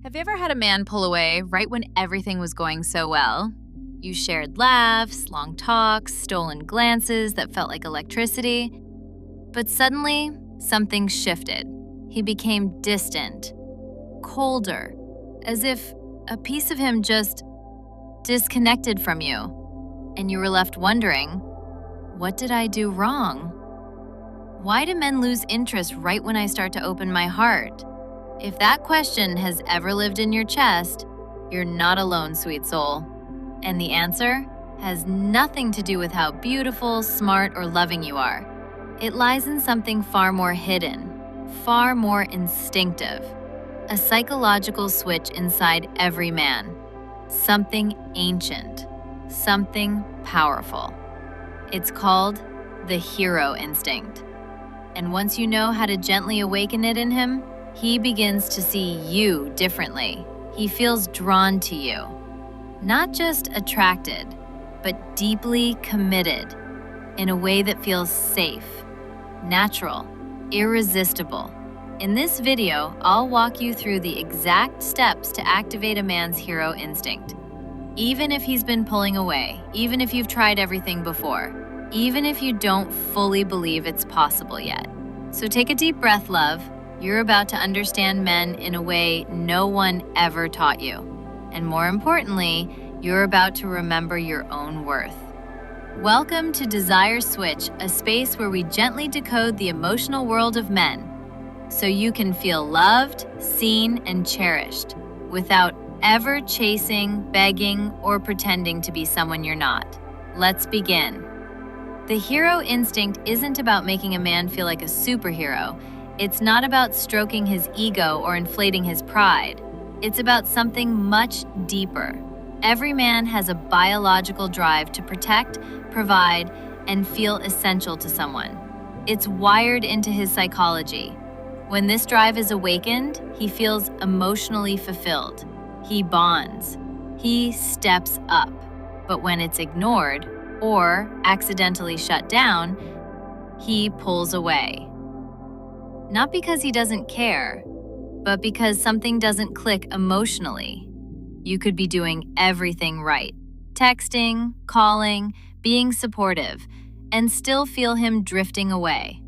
Have you ever had a man pull away right when everything was going so well? You shared laughs, long talks, stolen glances that felt like electricity. But suddenly, something shifted. He became distant, colder, as if a piece of him just disconnected from you. And you were left wondering, what did I do wrong? Why do men lose interest right when I start to open my heart? If that question has ever lived in your chest, you're not alone, sweet soul. And the answer has nothing to do with how beautiful, smart, or loving you are. It lies in something far more hidden, far more instinctive. A psychological switch inside every man. Something ancient, something powerful. It's called the hero instinct. And once you know how to gently awaken it in him, he begins to see you differently. He feels drawn to you. Not just attracted, but deeply committed in a way that feels safe, natural, irresistible. In this video, I'll walk you through the exact steps to activate a man's hero instinct. Even if he's been pulling away, even if you've tried everything before, even if you don't fully believe it's possible yet. So take a deep breath, love. You're about to understand men in a way no one ever taught you. And more importantly, you're about to remember your own worth. Welcome to Desire Switch, a space where we gently decode the emotional world of men so you can feel loved, seen, and cherished without ever chasing, begging, or pretending to be someone you're not. Let's begin. The hero instinct isn't about making a man feel like a superhero. It's not about stroking his ego or inflating his pride. It's about something much deeper. Every man has a biological drive to protect, provide, and feel essential to someone. It's wired into his psychology. When this drive is awakened, he feels emotionally fulfilled. He bonds. He steps up. But when it's ignored or accidentally shut down, he pulls away. Not because he doesn't care, but because something doesn't click emotionally. You could be doing everything right, texting, calling, being supportive, and still feel him drifting away.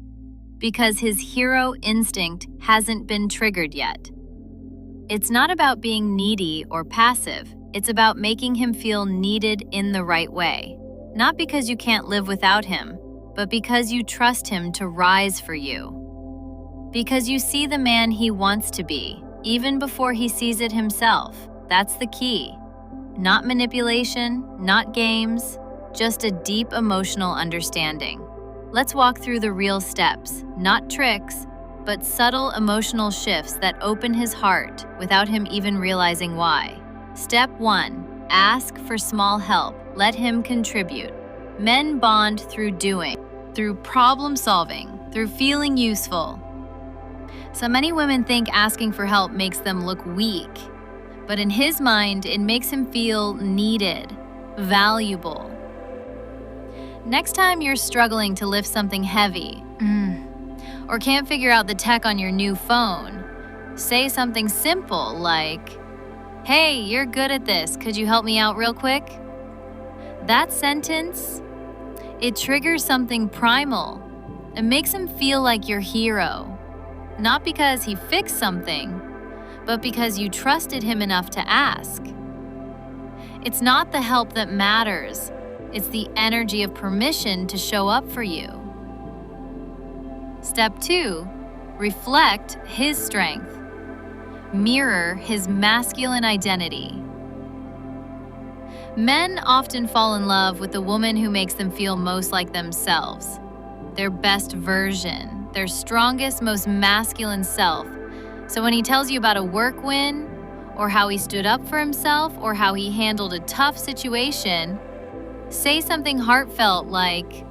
Because his hero instinct hasn't been triggered yet. It's not about being needy or passive. It's about making him feel needed in the right way. Not because you can't live without him, but because you trust him to rise for you. Because you see the man he wants to be, even before he sees it himself. That's the key. Not manipulation, not games, just a deep emotional understanding. Let's walk through the real steps, not tricks, but subtle emotional shifts that open his heart without him even realizing why. Step 1. Ask for small help. Let him contribute. Men bond through doing, through problem solving, through feeling useful. So many women think asking for help makes them look weak, but in his mind, it makes him feel needed, valuable. Next time you're struggling to lift something heavy, or can't figure out the tech on your new phone, say something simple like, "Hey, you're good at this. Could you help me out real quick?" That sentence, it triggers something primal. It makes him feel like your hero. Not because he fixed something, but because you trusted him enough to ask. It's not the help that matters. It's the energy of permission to show up for you. Step 2, reflect his strength. Mirror his masculine identity. Men often fall in love with the woman who makes them feel most like themselves, their best version, their strongest, most masculine self. So when he tells you about a work win, or how he stood up for himself, or how he handled a tough situation, say something heartfelt like,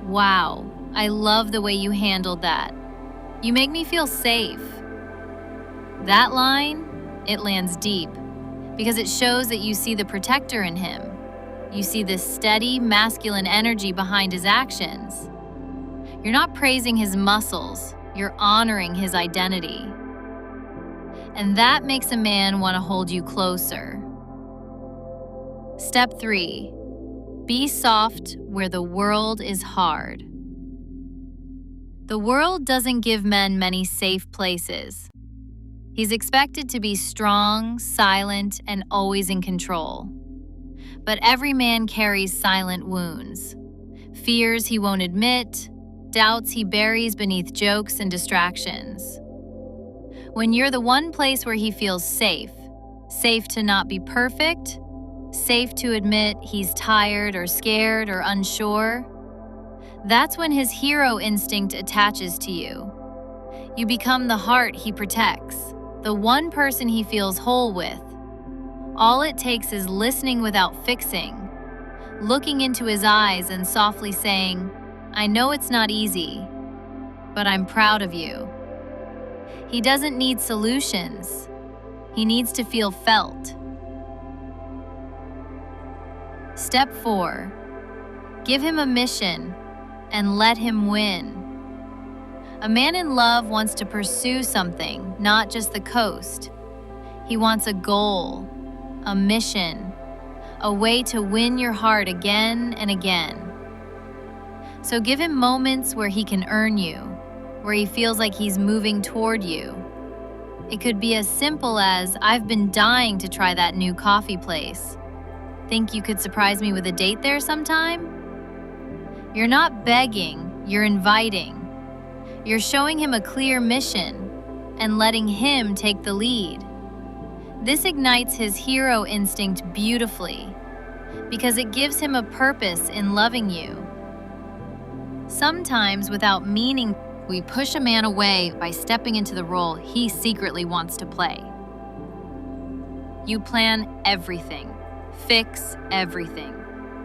"Wow, I love the way you handled that. You make me feel safe." That line, it lands deep because it shows that you see the protector in him. You see the steady, masculine energy behind his actions. You're not praising his muscles, you're honoring his identity. And that makes a man want to hold you closer. Step 3. Be soft where the world is hard. The world doesn't give men many safe places. He's expected to be strong, silent, and always in control. But every man carries silent wounds. Fears he won't admit, doubts he buries beneath jokes and distractions. When you're the one place where he feels safe, safe to not be perfect, safe to admit he's tired or scared or unsure, that's when his hero instinct attaches to you. You become the heart he protects, the one person he feels whole with. All it takes is listening without fixing, looking into his eyes and softly saying, "I know it's not easy, but I'm proud of you." He doesn't need solutions. He needs to feel felt. Step 4. Give him a mission and let him win. A man in love wants to pursue something, not just the coast. He wants a goal, a mission, a way to win your heart again and again. So give him moments where he can earn you, where he feels like he's moving toward you. It could be as simple as, "I've been dying to try that new coffee place. Think you could surprise me with a date there sometime?" You're not begging, you're inviting. You're showing him a clear mission and letting him take the lead. This ignites his hero instinct beautifully because it gives him a purpose in loving you. Sometimes, without meaning, we push a man away by stepping into the role he secretly wants to play. You plan everything, fix everything,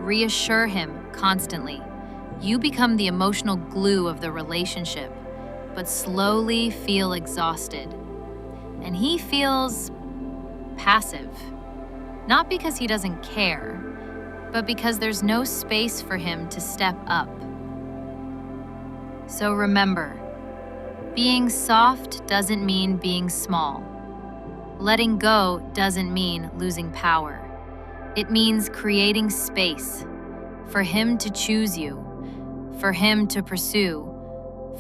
reassure him constantly. You become the emotional glue of the relationship, but slowly feel exhausted. And he feels passive, not because he doesn't care, but because there's no space for him to step up. So remember, being soft doesn't mean being small. Letting go doesn't mean losing power. It means creating space for him to choose you, for him to pursue,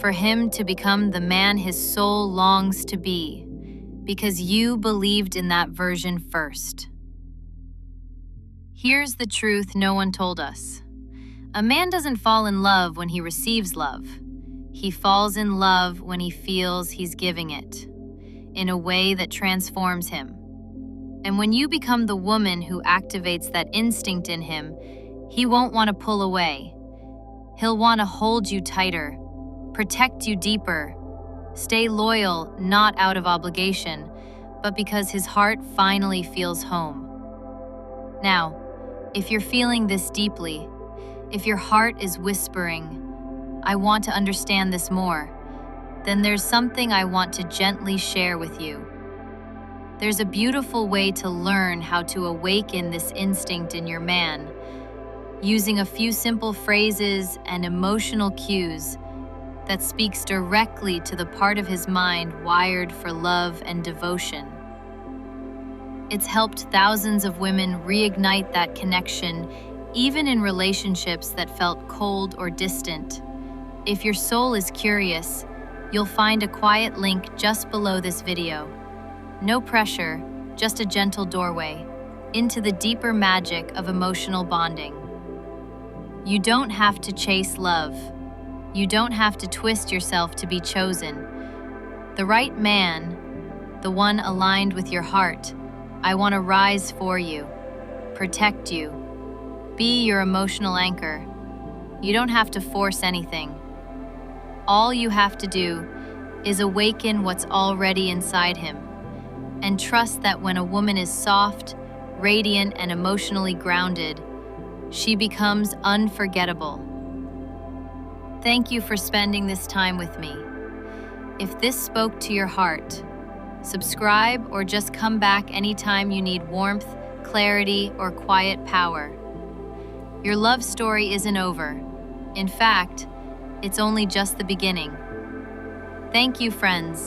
for him to become the man his soul longs to be, because you believed in that version first. Here's the truth no one told us. A man doesn't fall in love when he receives love. He falls in love when he feels he's giving it, in a way that transforms him. And when you become the woman who activates that instinct in him, he won't want to pull away. He'll want to hold you tighter, protect you deeper, stay loyal not out of obligation, but because his heart finally feels home. Now, if you're feeling this deeply, if your heart is whispering, "I want to understand this more," then there's something I want to gently share with you. There's a beautiful way to learn how to awaken this instinct in your man, using a few simple phrases and emotional cues that speaks directly to the part of his mind wired for love and devotion. It's helped thousands of women reignite that connection, even in relationships that felt cold or distant. If your soul is curious, you'll find a quiet link just below this video. No pressure, just a gentle doorway into the deeper magic of emotional bonding. You don't have to chase love. You don't have to twist yourself to be chosen. The right man, the one aligned with your heart, I want to rise for you, protect you, be your emotional anchor. You don't have to force anything. All you have to do is awaken what's already inside him, and trust that when a woman is soft, radiant, and emotionally grounded, she becomes unforgettable. Thank you for spending this time with me. If this spoke to your heart, subscribe or just come back anytime you need warmth, clarity, or quiet power. Your love story isn't over. In fact, it's only just the beginning. Thank you, friends.